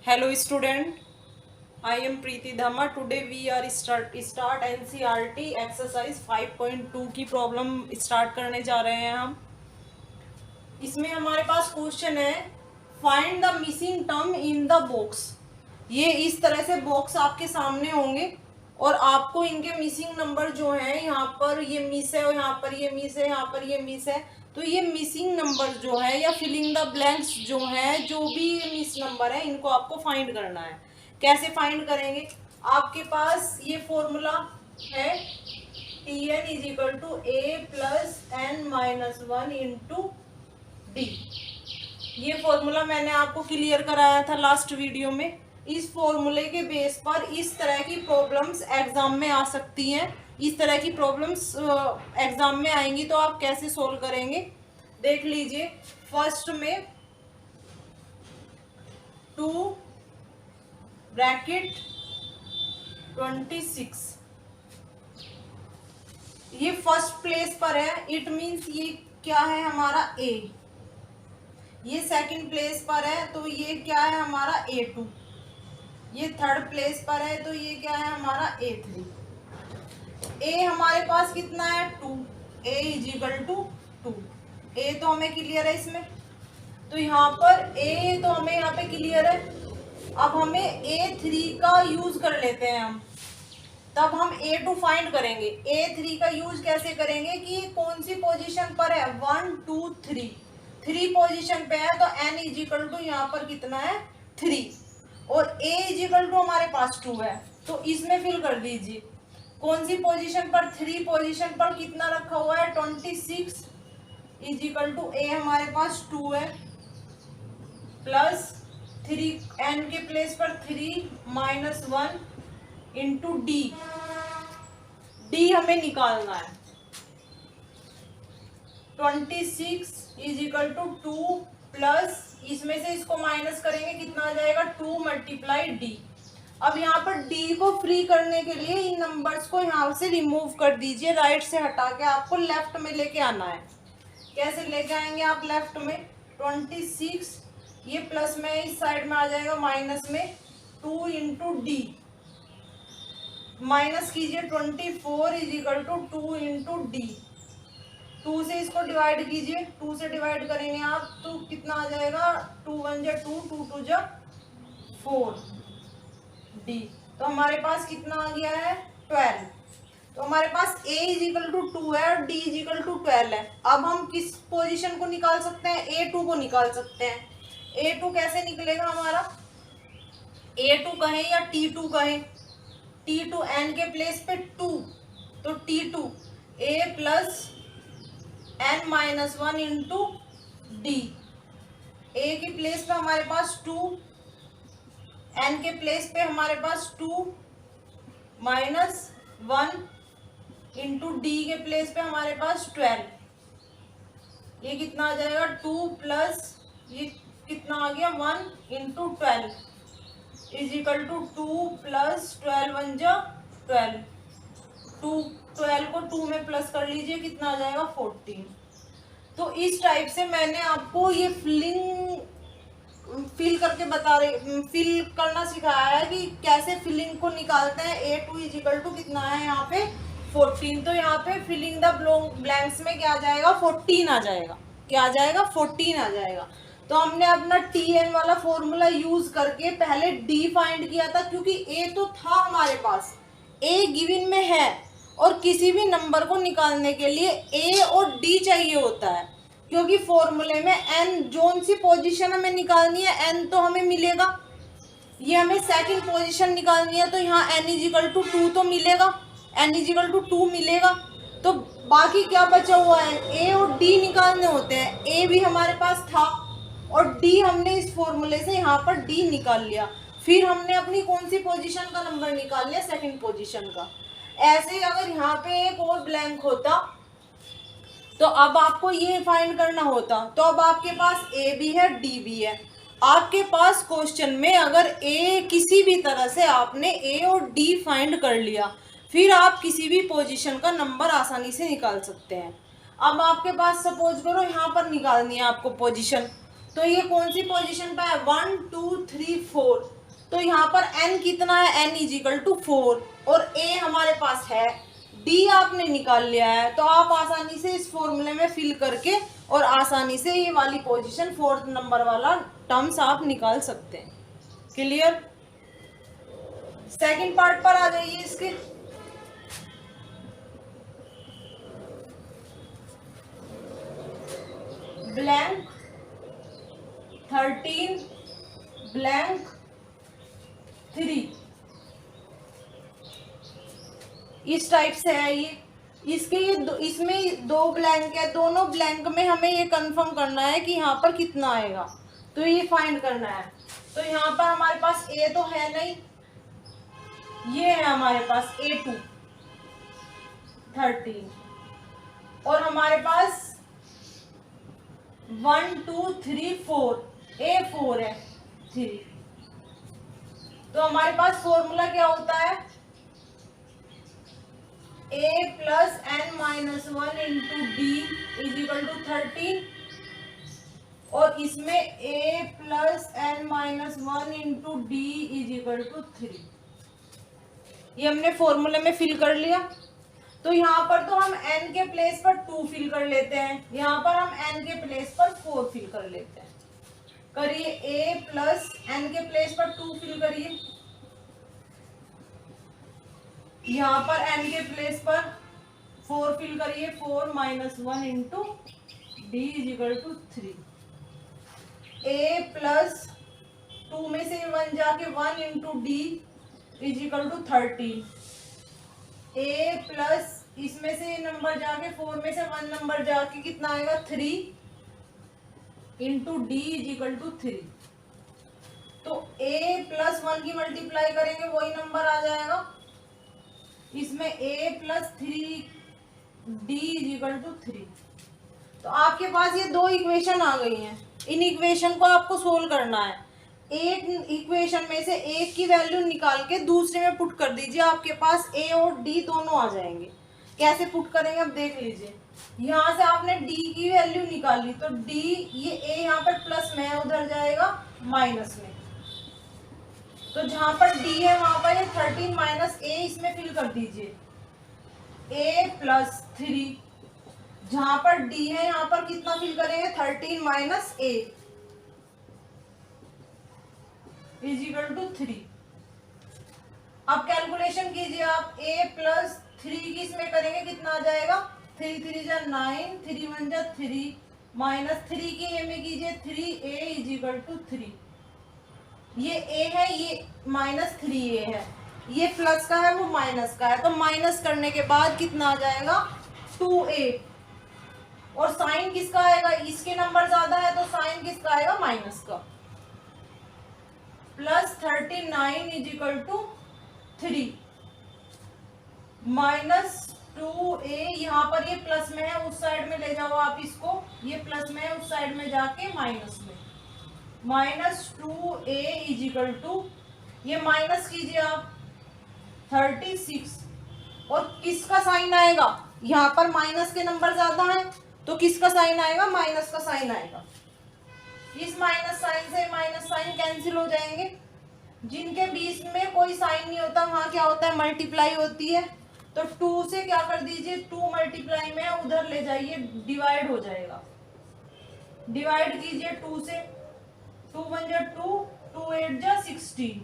Hello student, I am Preeti Dhamma. Today we are start NCERT exercise 5.2 की problem start करने जा रहे हैं हम। इसमें हमारे पास क्वेश्चन है find the missing term in the box. ये इस तरह से बॉक्स आपके सामने होंगे और आपको इनके मिसिंग नंबर जो है, यहाँ पर ये मिस है और यहाँ पर ये मिस है, यहाँ पर ये मिस है। तो ये मिसिंग नंबर जो है या फिलिंग द ब्लैंक्स जो है, जो भी मिस नंबर है, इनको आपको फाइंड करना है। कैसे फाइंड करेंगे? आपके पास ये फॉर्मूला है T n is equal to a plus n minus one into d. ये फॉर्मूला मैंने आपको क्लियर कराया था लास्ट वीडियो में। इस फॉर्मूले के बेस पर इस तरह की प्रॉब्लम्स एग्जाम में आ सकती हैं। इस तरह की प्रॉब्लम्स एग्जाम में आएंगी तो आप कैसे सोल्व करेंगे देख लीजिए। फर्स्ट में 2 ब्रैकेट 26 ये फर्स्ट प्लेस पर है। इट मीन्स ये क्या है हमारा ए। ये सेकंड प्लेस पर है तो ये क्या है हमारा A2। ये थर्ड प्लेस पर है तो ये क्या है हमारा A3। ए हमारे पास कितना है 2। ए इज इक्वल टू 2। ए तो हमें क्लियर है इसमें, तो यहाँ पर ए तो हमें यहाँ पे क्लियर है। अब हमें A3 का यूज कर लेते हैं हम, तब हम A2 फाइंड करेंगे। A3 का यूज कैसे करेंगे कि कौन सी पोजीशन पर है 1 2 3 3 पोजीशन पे है तो n इज इक्वल टू यहाँ पर कितना है 3 और a इज इक्वल टू हमारे पास 2 है। तो इसमें फिल कर दीजिए कौन सी पोजीशन पर 3 पोजीशन पर कितना रखा हुआ है 26 इज इक्वल टू a हमारे पास 2 है प्लस 3 n के प्लेस पर 3 माइनस 1 इंटू डी। डी हमें निकालना है 26 इज इक्वल टू 2 प्लस इसमें से इसको माइनस करेंगे कितना आ जाएगा 2 मल्टीप्लाई डी। अब यहाँ पर डी को फ्री करने के लिए इन नंबर्स को यहाँ से रिमूव कर दीजिए। राइट से हटा के आपको लेफ्ट में लेके आना है। कैसे लेके आएंगे आप लेफ्ट में 26 ये प्लस में इस साइड में आ जाएगा माइनस में 2 इंटू डी। माइनस कीजिए 24 is equal to 2 into d. 2 से इसको डिवाइड कीजिए, 2 से डिवाइड करेंगे आप तो कितना आ जाएगा 2 1 जा 2 2 2 जा 4 डी। तो हमारे पास कितना आ गया है 12। तो हमारे पास a इज इक्वल टू 2 है और d इज इक्वल टू 12 है। अब हम किस पोजीशन को निकाल सकते हैं A2 को निकाल सकते हैं। A2 कैसे निकलेगा हमारा A2 कहें या T2 कहें। T2 n के प्लेस पे 2 तो T2 a plus n minus 1 into d. A की प्लेस पे हमारे पास 2 n के प्लेस पे हमारे पास 2 माइनस 1 इंटू डी के प्लेस पे हमारे पास 12। ये कितना आ जाएगा 2 प्लस ये कितना आ गया 1 into 12 is equal to 2 plus 12 1 जा 12। 12 को 2 में प्लस कर लीजिए कितना आ जाएगा 14। तो इस टाइप से मैंने आपको ये फिल करके फिल करना सिखाया है कि कैसे फिलिंग को निकालते हैं। A2 इज इक्वल टू कितना है यहाँ पे 14। तो यहाँ पे फिलिंग द ब्लैंक्स में क्या आ जाएगा 14 आ जाएगा। क्या आ जाएगा 14 आ जाएगा। तो हमने अपना TN वाला फॉर्मूला यूज करके पहले D फाइंड किया था क्योंकि A तो था हमारे पास, A गिवन में है और किसी भी नंबर को निकालने के लिए A और D चाहिए होता है क्योंकि फॉर्मूले में n जोन सी पोजीशन हमें निकालनी है n तो हमें मिलेगा। ये हमें सेकंड पोजीशन निकालनी है तो यहाँ n इज इक्वल टू 2 तो मिलेगा, n इज इक्वल टू 2 मिलेगा। तो बाकी क्या बचा हुआ है A और D निकालने होते हैं। A भी हमारे पास था और D हमने इस फॉर्मूले से यहाँ पर D निकाल लिया। फिर हमने अपनी कौन सी पोजीशन का नंबर निकाल लिया सेकंड पोजीशन का। ऐसे अगर यहाँ पे एक और ब्लैंक होता तो अब आपको ये फाइंड करना होता। तो अब आपके पास A भी है D भी है। आपके पास क्वेश्चन में अगर A किसी भी तरह से आपने A और D फाइंड कर लिया फिर आप किसी भी पोजीशन का नंबर आसानी से निकाल सकते हैं। अब आपके पास सपोज करो यहाँ पर निकालनी है आपको पोजीशन तो ये कौन सी पोजीशन पे है, 1 2 3 4। तो यहाँ पर n कितना है, n इज इक्वल टू 4 और a हमारे पास है, d आपने निकाल लिया है। तो आप आसानी से इस फॉर्मूले में फिल करके और आसानी से ये वाली पोजीशन 4th नंबर वाला टर्म्स आप निकाल सकते हैं। क्लियर। सेकंड पार्ट पर आ जाइए इसके। ब्लैंक 13 ब्लैंक 3 इस टाइप से है ये। इसके ये इसमें 2 ब्लैंक है, दोनों ब्लैंक में हमें ये कंफर्म करना है कि यहाँ पर कितना आएगा, तो ये फाइंड करना है। तो यहाँ पर हमारे पास a तो है नहीं, ये है हमारे पास A2 13 और हमारे पास 1 2 3 4 A4 है 3। तो हमारे पास फॉर्मूला क्या होता है, a plus n minus 1 into d is equal to 13 और इसमें a plus n minus 1 into d is equal to 3। ये हमने फॉर्मूले में फिल कर लिया। तो यहाँ पर तो हम n के प्लेस पर 2 फिल कर लेते हैं, यहाँ पर हम n के प्लेस पर 4 फिल कर लेते हैं। करिए a प्लस n के प्लेस पर 2 फिल करिए, यहाँ पर n के प्लेस पर 4 फिल करिए, 4 minus 1 into d is equal to 3। a plus 2 में से 1 जाके 1 into d is equal to 13। a plus इसमें से नंबर जाके 4 में से 1 नंबर जाके कितना आएगा 3 into d is equal to 3। तो a प्लस 1 की मल्टीप्लाई करेंगे वही नंबर आ जाएगा। इसमें a plus 3 d is equal to 3। तो आपके पास ये 2 इक्वेशन आ गई हैं। इन इक्वेशन को आपको सोल्व करना है। एक इक्वेशन में से एक की वैल्यू निकाल के दूसरे में पुट कर दीजिए, आपके पास a और d दोनों आ जाएंगे। कैसे पुट करेंगे अब देख लीजिए। यहाँ से आपने d की वैल्यू निकाल ली, तो d ये a यहाँ पर प्लस में है, उधर जाएगा माइनस में। तो जहाँ पर d है वहां पर ये 13 माइनस a इसमें फिल कर दीजिए, a प्लस 3। जहाँ पर d है यहाँ पर कितना फिल करेंगे 13 minus a is equal to 3। अब कैलकुलेशन कीजिए आप, a प्लस 3 की इसमें करेंगे कितना आ जाएगा, 3 3 जा 9, 3 1 जा 3 माइनस 3 की a में कीजिए 3a इज इक्वल टू 3। ये a है, ये माइनस 3a है, ये प्लस का है वो माइनस का है। तो माइनस करने के बाद कितना आ जाएगा 2a और साइन किसका आएगा, इसके नंबर ज्यादा है तो साइन किसका आएगा माइनस का। Plus 39 is equal to 3 minus 2a, यहाँ पर ये प्लस में है उस साइड में ले जाओ आप इसको, ये प्लस में है उस साइड में जाके माइनस में, minus 2a is equal to, ये माइनस कीजिए आप 36 और किसका साइन आएगा, यहाँ पर माइनस के नंबर ज्यादा है तो किसका साइन आएगा, माइनस का साइन आएगा। इस माइनस साइन से माइनस साइन कैंसिल हो जाएंगे। जिनके बीच में कोई साइन नहीं होता वहां क्या होता है मल्टीप्लाई होती है। तो 2 से क्या कर दीजिए, 2 मल्टीप्लाई में उधर ले जाइए, डिवाइड हो जाएगा। डिवाइड कीजिए 2 से, 2 1 जा 2, 2 8 जा 16।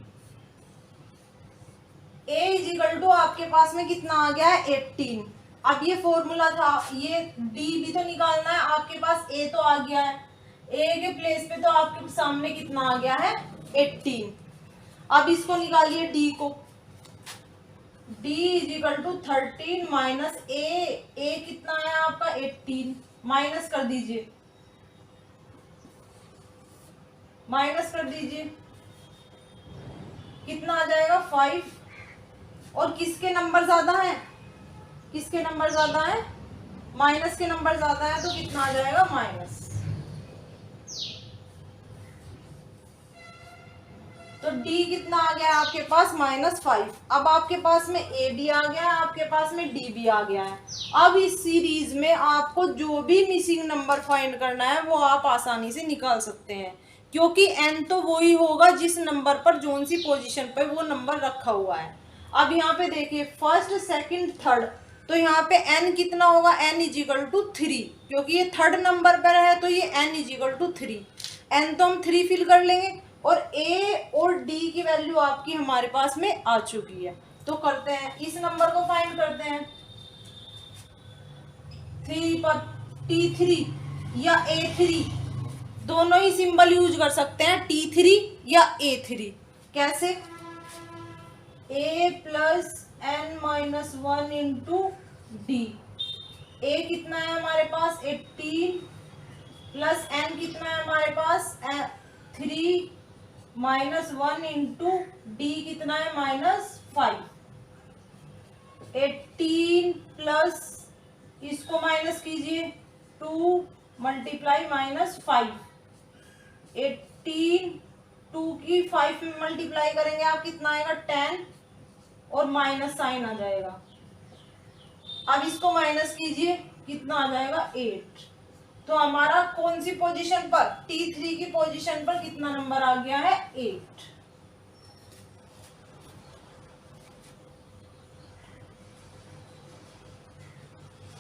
a इज इक्वल टू आपके पास में कितना आ गया है 18। अब ये फॉर्मूला था, ये d भी तो निकालना है, आपके पास a तो आ गया है, a के प्लेस पे तो आपके सामने कितना आ गया है 18। अब इसको निकालिए d को, d is equal to 13 minus a कितना है आपका 18, माइनस कर दीजिए, माइनस कर दीजिए कितना आ जाएगा 5। और किसके नंबर ज्यादा है, किसके नंबर ज्यादा है, माइनस के नंबर ज्यादा है तो कितना आ जाएगा माइनस। तो डी कितना आ गया आपके पास -5। अब आपके पास में ए भी आ गया है, आपके पास में डी भी आ गया है। अब इस सीरीज में आपको जो भी मिसिंग नंबर फाइंड करना है वो आप आसानी से निकाल सकते हैं, क्योंकि एन तो वही होगा जिस नंबर पर जोन सी पोजीशन पे वो नंबर रखा हुआ है। अब यहाँ पे देखिए फर्स्ट सेकंड थर्ड, तो यहाँ पे n कितना होगा, n = 3, क्योंकि ये थर्ड नंबर पर है तो ये n = 3। n तो हम 3 फिल कर लेंगे और a और d की वैल्यू आपकी हमारे पास में आ चुकी है। तो करते हैं, इस नंबर को फाइंड करते हैं। 3 पर t3 या a3 दोनों ही सिंबल यूज कर सकते हैं, t3 या a3। कैसे, a + n-1 into D. a कितना है हमारे पास 18 प्लस n कितना है हमारे पास 3 -1 इंटू डी कितना है -5। 18 प्लस इसको माइनस कीजिए 2 मल्टीप्लाई -5। 18 2 की 5 में मल्टीप्लाई करेंगे आप कितना आएगा 10 और माइनस साइन आ जाएगा। अब इसको माइनस कीजिए कितना आ जाएगा 8। तो हमारा कौन सी पोजीशन पर, T3 की पोजीशन पर कितना नंबर आ गया है 8।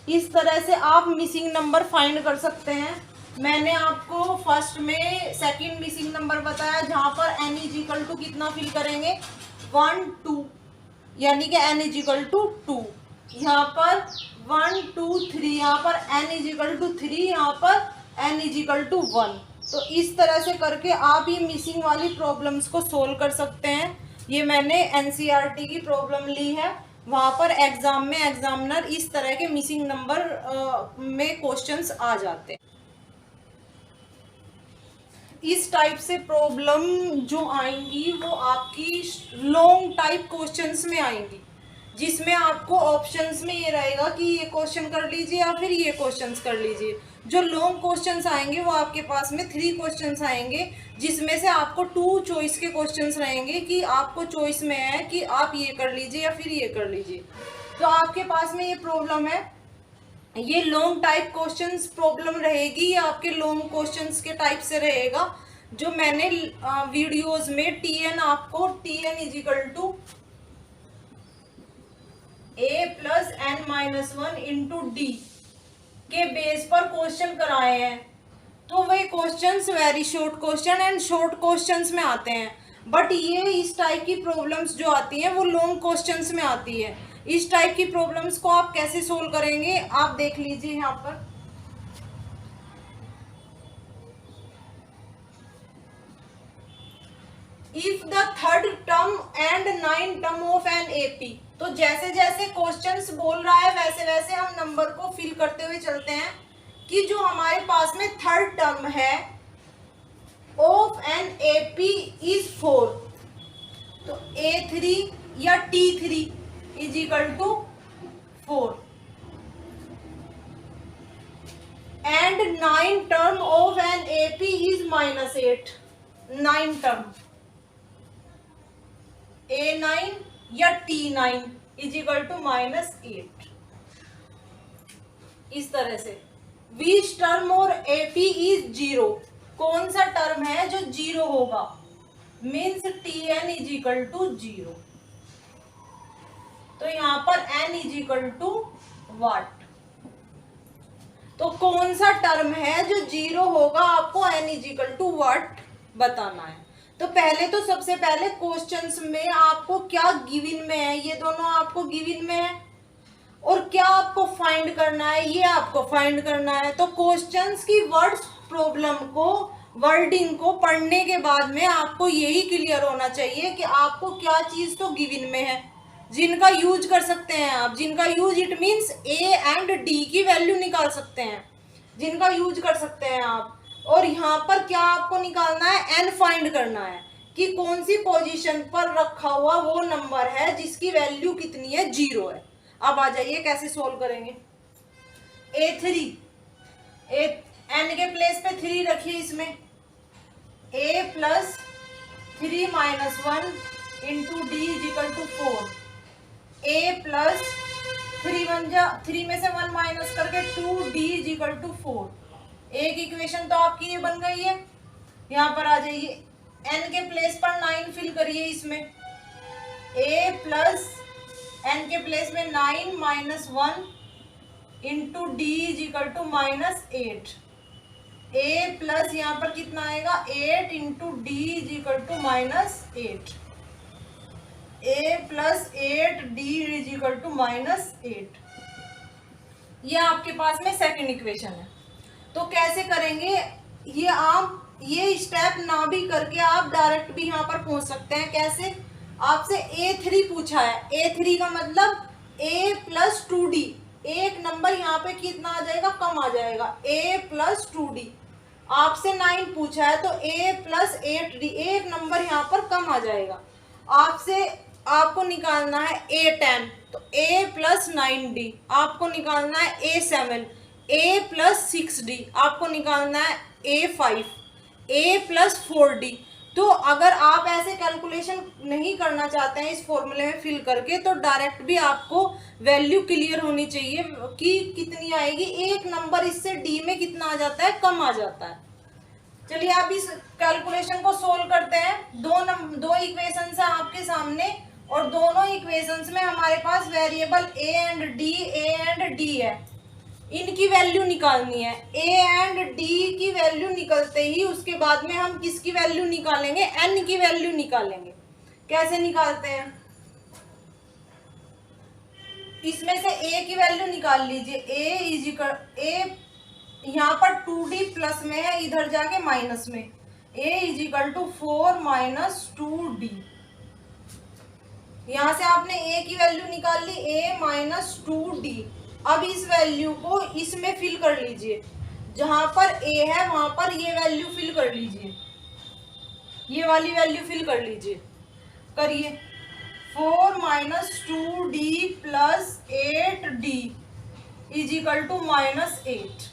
इस तरह से आप मिसिंग नंबर फाइंड कर सकते हैं। मैंने आपको फर्स्ट में सेकंड मिसिंग नंबर बताया जहां पर n = कितना फिल करेंगे 1 2, यानी कि n = 2। यहाँ पर 1 2 3, यहाँ पर n = 3, यहाँ पर n = 1। तो इस तरह से करके आप ये मिसिंग वाली प्रॉब्लम्स को सोल्व कर सकते हैं। ये मैंने NCERT की प्रॉब्लम ली है, वहाँ पर एग्जाम में एग्जामिनर इस तरह के मिसिंग नंबर में क्वेश्चंस आ जाते हैं। इस टाइप से प्रॉब्लम जो आएंगी वो आपकी लॉन्ग टाइप क्वेश्चंस में आएंगी, जिसमें आपको ऑप्शंस में ये रहेगा कि ये क्वेश्चन कर लीजिए या फिर ये क्वेश्चंस कर लीजिए। जो लॉन्ग क्वेश्चंस आएंगे वो आपके पास में 3 क्वेश्चंस आएंगे, जिसमें से आपको 2 चॉइस के क्वेश्चंस रहेंगे कि आपको चॉइस में है कि आप ये कर लीजिए या फिर ये कर लीजिए। तो आपके पास में ये प्रॉब्लम है, ये लॉन्ग टाइप क्वेश्चंस प्रॉब्लम रहेगी, ये आपके लॉन्ग क्वेश्चंस के टाइप से रहेगा। जो मैंने वीडियोस में TN आपको TN = a + n-1 into d के बेस पर क्वेश्चन कराए हैं, तो वे questions very short question and short questions में आते हैं। बट ये इस टाइप की प्रॉब्लम्स जो आती हैं वो लॉन्ग क्वेश्चंस में आती है। इस टाइप की प्रॉब्लम्स को आप कैसे सोल्व करेंगे आप देख लीजिए यहाँ पर। If the third term and 9 term of an AP, तो जैसे जैसे क्वेश्चंस बोल रहा है वैसे वैसे हम नंबर को फिल करते हुए चलते हैं कि जो हमारे पास में थर्ड टर्म है ऑफ एन AP इज 4, तो A3 या T3 = 4 and 9 term of an AP is -8। 9 term A9 या T9 = -8। इस तरह से विच टर्म और AP इज 0, कौन सा टर्म है जो 0 होगा, मीन्स TN = 0। तो यहाँ पर n = what, तो कौन सा टर्म है जो 0 होगा आपको n = what बताना है। तो पहले तो सबसे पहले क्वेश्चंस में आपको क्या गिवन में है, ये दोनों आपको गिवन में है, और क्या आपको फाइंड करना है ये आपको फाइंड करना है। तो क्वेश्चंस की वर्ड्स प्रॉब्लम को वर्डिंग को पढ़ने के बाद में आपको यही क्लियर होना चाहिए कि आपको क्या चीज तो गिवन में है, जिनका यूज कर सकते हैं आप, जिनका use it means A and D की वैल्यू निकाल सकते हैं, जिनका यूज कर सकते हैं आप। और यहाँ पर क्या आपको निकालना है, n फाइंड करना है कि कौन सी पोजीशन पर रखा हुआ वो नंबर है जिसकी वैल्यू कितनी है 0 है। अब आ जाइए कैसे सोल्व करेंगे। A3, n के प्लेस पे 3 रखिए, इसमें A + 3 minus 1 into d is equal to 4, a plus 3 में से 1 माइनस करके 2 डी इज इक्वल टू 4। एक इक्वेशन तो आपकी ये बन गई है। यहाँ पर आ जाइए, n के प्लेस पर 9 फिल करिए इसमें, a प्लस n के प्लेस में 9 minus 1 into d is equal to -8, a plus यहाँ पर कितना आएगा 8 into d is equal to -8, a plus 8 d is equal to -8। ये आपके पास में सेकंड इक्वेशन है। तो कैसे करेंगे ये, आप ये स्टेप ना भी करके आप डायरेक्ट भी यहाँ पर पहुंच सकते हैं। कैसे? आपसे A3 पूछा है, A3 का मतलब a प्लस 2d, एक नंबर यहाँ पे कितना आ जाएगा, कम आ जाएगा, a प्लस 2d। आपसे 9 पूछा है तो a प्लस 8d, एक नंबर यहाँ पर कम आ जाएगा। आपको निकालना है A10 तो a प्लस 9d, आपको निकालना है A7, a प्लस 6d, आपको निकालना है A5, a प्लस 4d। तो अगर आप ऐसे कैलकुलेशन नहीं करना चाहते हैं इस फॉर्मूले में फिल करके, तो डायरेक्ट भी आपको वैल्यू क्लियर होनी चाहिए कि कितनी आएगी, एक नंबर इससे d में कितना आ जाता है, कम आ जाता है। चलिए आप इस कैलकुलेशन को सोल्व करते हैं। दो इक्वेशंस है आपके सामने और दोनों इक्वेशंस में हमारे पास वेरिएबल a एंड d है। इनकी वैल्यू निकालनी है। a एंड d की वैल्यू निकलते ही उसके बाद में हम किसकी वैल्यू निकालेंगे, n की वैल्यू निकालेंगे। कैसे निकालते हैं, इसमें से a की वैल्यू निकाल लीजिए। a इज इक्वल, a यहाँ पर 2d प्लस में है, इधर जाके माइनस में, a is equal to 4 minus 2d। यहाँ से आपने a की वैल्यू निकाल ली, a माइनस 2d। अब इस वैल्यू को इसमें फिल कर लीजिए, जहां पर a है वहां पर ये वैल्यू फिल कर लीजिए, ये वाली वैल्यू फिल कर लीजिए। करिए, 4 minus 2d plus 8d is equal to -8।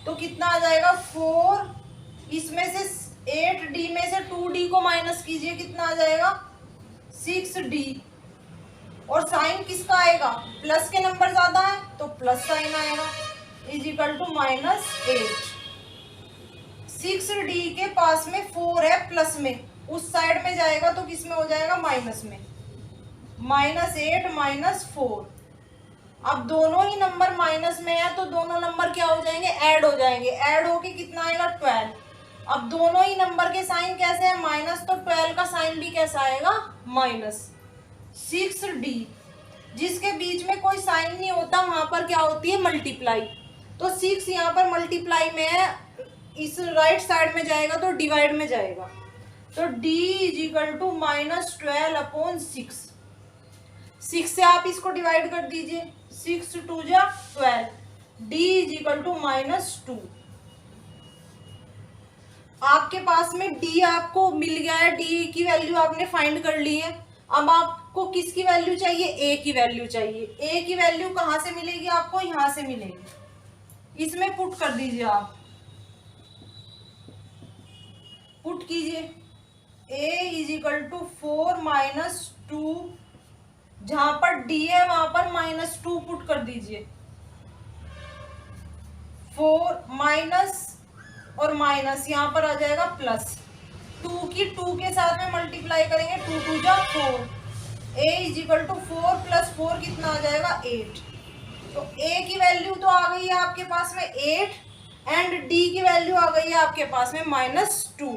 तो कितना आ जाएगा 4, इसमें से 8d में से 2d को माइनस कीजिए, कितना आ जाएगा 6d। और साइन किसका आएगा, प्लस के नंबर ज्यादा है तो प्लस साइन आएगा, इज इक्वल टू -8। 6d के पास में 4 है प्लस में, उस साइड में जाएगा तो किस में हो जाएगा, माइनस में, -8 -4। अब दोनों ही नंबर माइनस में है तो दोनों नंबर क्या हो जाएंगे, ऐड हो जाएंगे। ऐड होके कितना आएगा 12। अब दोनों ही नंबर के साइन कैसे है, माइनस, तो 12 का साइन भी कैसा आएगा, माइनस। 6d, जिसके बीच में कोई साइन नहीं होता वहां पर क्या होती है, मल्टीप्लाई। तो 6 यहाँ पर मल्टीप्लाई में है, इस राइट साइड में जाएगा तो डिवाइड में जाएगा, तो d इज इक्वल टू -12/6। 6 से आप इसको डिवाइड कर दीजिए, 6 2 जा 12, d इज इक्वल टू -2। आपके पास में d आपको मिल गया है, d की वैल्यू आपने फाइंड कर ली है। अब आपको किसकी वैल्यू चाहिए, a की वैल्यू चाहिए। a की वैल्यू कहाँ से मिलेगी, आपको यहाँ से मिलेगी, इसमें पुट कर दीजिए, आप पुट कीजिए। a is equal to 4 minus 2, जहां पर d है वहां पर -2 पुट कर दीजिए। 4 माइनस और माइनस यहाँ पर आ जाएगा प्लस, 2 की 2 के साथ में मल्टीप्लाई करेंगे, 2 2 जा 4, a is equal to 4 plus 4 कितना आ जाएगा 8। तो a की वैल्यू तो आ गई है आपके पास में 8 एंड d की वैल्यू आ गई है आपके पास में -2।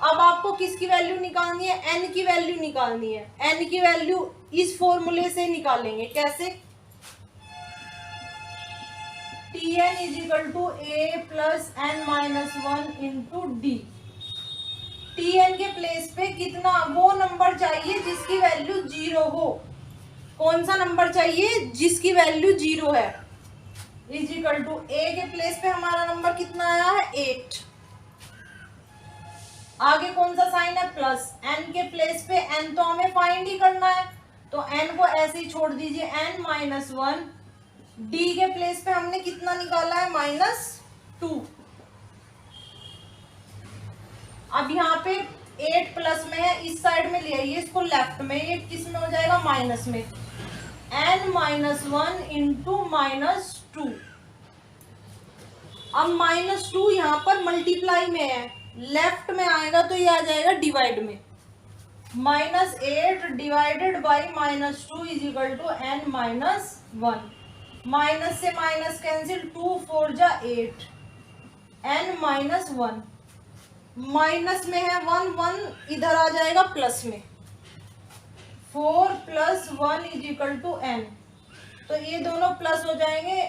अब आपको किसकी वैल्यू निकालनी है, n की वैल्यू निकालनी है। n की वैल्यू इस फॉर्मूले से निकालेंगे। कैसे, tn is equal to a plus n-1 into d. tn के प्लेस पे कितना, वो नंबर चाहिए जिसकी वैल्यू 0 हो। कौन सा नंबर चाहिए, जिसकी वैल्यू 0 है। इज इक्वल टू a के प्लेस पे हमारा नंबर कितना आया है 8, आगे कौन सा साइन है प्लस, n के प्लेस पे n तो हमें फाइंड ही करना है तो n को ऐसे ही छोड़ दीजिए, n-1। d के प्लेस पे हमने कितना निकाला है, -2। अब यहाँ पे 8 प्लस में है, इस साइड में ले आइए इसको लेफ्ट में, ये किस में हो जाएगा माइनस में, n-1 इंटू -2। अब -2 यहाँ पर मल्टीप्लाई में है, लेफ्ट में आएगा तो ये आ जाएगा डिवाइड में, -8 divided by -2 is equal to n-1। Minus से माइनस कैंसिल, 2 4 जा 8, n-1 माइनस में है 1 1 इधर आ जाएगा प्लस में, 4 + 1 इज इक्वल टू n, तो ये दोनों प्लस हो जाएंगे,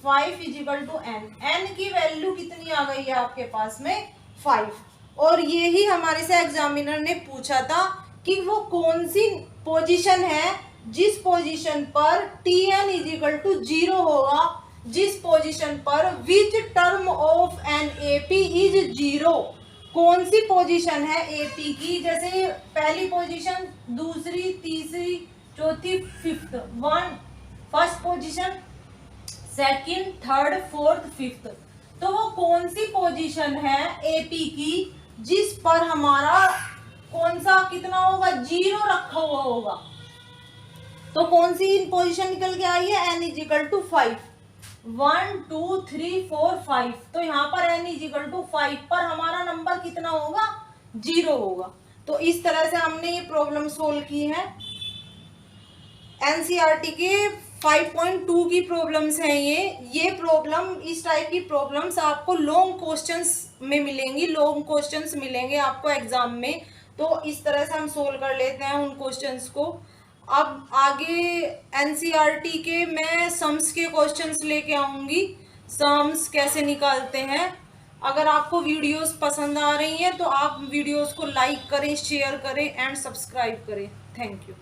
5 is equal to n। n की वैल्यू कितनी आ गई है आपके पास में 5। और ये ही हमारे से एग्जामिनर ने पूछा था कि वो कौन सी पोजीशन है जिस पोजीशन पर tn इज इक्वल टू 0 होगा, जिस पोजीशन पर which term of an AP is 0। कौन सी पोजीशन है एपी की, जैसे पहली पोजीशन, दूसरी, तीसरी, चौथी, fifth, first position, second, third, fourth, fifth, तो वो कौन सी पोजीशन है एपी की जिस पर हमारा कौन सा कितना होगा 0 रखा हुआ होगा। तो कौन सी पोजीशन निकल के आई है, n इज इक्वल टू 5, 1 2 3 4 5, तो यहाँ पर n इज इक्वल टू 5 पर हमारा नंबर कितना होगा 0 होगा। तो इस तरह से हमने ये प्रॉब्लम सोल्व की है। एनसीईआरटी के 5.2 की प्रॉब्लम्स हैं ये प्रॉब्लम, इस टाइप की प्रॉब्लम्स आपको लॉन्ग क्वेश्चंस में मिलेंगी, लॉन्ग क्वेश्चंस मिलेंगे आपको एग्जाम में। तो इस तरह से हम सोल्व कर लेते हैं उन क्वेश्चंस को। अब आगे एनसीईआरटी के मैं सम्स के क्वेश्चंस लेके आऊँगी, सम्स कैसे निकालते हैं। अगर आपको वीडियोस पसंद आ रही हैं तो आप वीडियोस को लाइक करें, शेयर करें एंड सब्सक्राइब करें। Thank you.